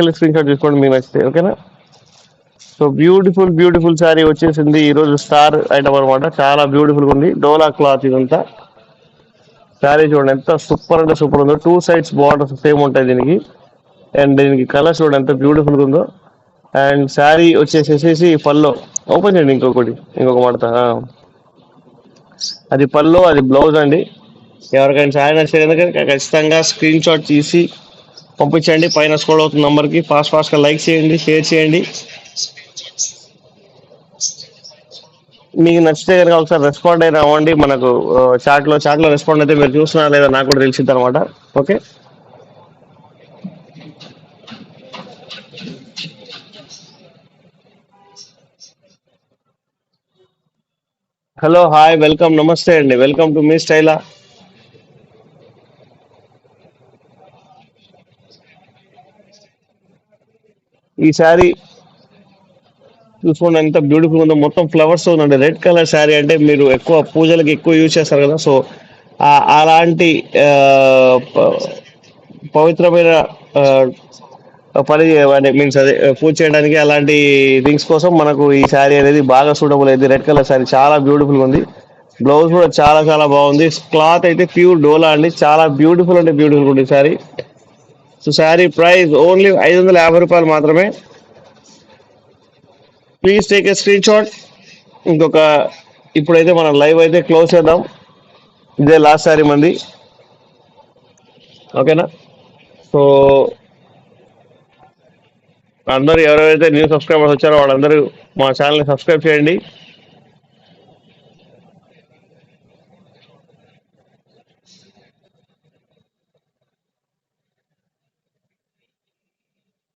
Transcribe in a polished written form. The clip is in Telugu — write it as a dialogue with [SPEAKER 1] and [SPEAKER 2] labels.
[SPEAKER 1] స్క్రీన్ షాట్ తీసుకోండి మీకు నచ్చితే, ఓకేనా. సో బ్యూటిఫుల్ బ్యూటిఫుల్ శారీ వచ్చేసింది ఈ రోజు, స్టార్ ఐటమ్ అనమాట. చాలా బ్యూటిఫుల్ ఉంది, డోలా క్లాత్ ఇదంతా. శారీ చూడండి ఎంత సూపర్ అంటే సూపర్ ఉందో. టూ సైడ్స్ బార్డర్స్ సేమ్ ఉంటాయి దీనికి. అండ్ దీనికి కలర్ చూడండి ఎంత బ్యూటిఫుల్ ఉందో. అండ్ శారీ వచ్చేసేసి పల్లో ఓపెన్ చేయండి, ఇంకొక మడత. అది పల్లో, అది బ్లౌజ్ అండి. ఎవరికైనా శారీ నచ్చలేదు ఖచ్చితంగా స్క్రీన్ షాట్ తీసి పంపించండి. పైన స్క్రోల్ అవుతున్న నంబర్కి ఫాస్ట్గా లైక్ చేయండి, షేర్ చేయండి. మీకు నచ్చితే కనుక ఒకసారి రెస్పాండ్ అయినా అవ్వండి మనకు. చాట్లో రెస్పాండ్ అయితే మీరు చూస్తున్నారా లేదా నాకు కూడా తెలిసింది అనమాట. ఓకే. హలో, హాయ్, వెల్కమ్, నమస్తే అండి. Welcome to me స్టైలా. ఈ శారీ చూసుకోండి ఎంత బ్యూటిఫుల్ ఉందో. మొత్తం ఫ్లవర్స్ ఉందండి. రెడ్ కలర్ శారీ అంటే మీరు ఎక్కువ పూజలకి ఎక్కువ యూజ్ చేస్తారు కదా. సో అలాంటి ఆ, ప- పవిత్రమైన ఆ, పని మీన్స్ అదే పూజ చేయడానికి అలాంటి థింగ్స్ కోసం మనకు ఈ శారీ అనేది బాగా సూటబుల్ అయింది. రెడ్ కలర్ శారీ చాలా బ్యూటిఫుల్ ఉంది. బ్లౌజ్ కూడా చాలా చాలా బాగుంది. క్లాత్ అయితే ప్యూర్ డోలా అండి. చాలా బ్యూటిఫుల్ అంటే బ్యూటిఫుల్ ఉంది sari. So sari price only రూ. 550 మాత్రమే. Please take a screen shot. ఇంకొక ఇప్పుడైతే మనం లైవ్ అయితే క్లోజ్ చేద్దాం. ఇదే లాస్ట్ శారీ మంది, ఓకేనా. సో అందరూ ఎవరెవరైతే న్యూ సబ్స్క్రైబర్స్ వచ్చారో వాళ్ళందరూ మా ఛానల్ని సబ్స్క్రైబ్ చేయండి.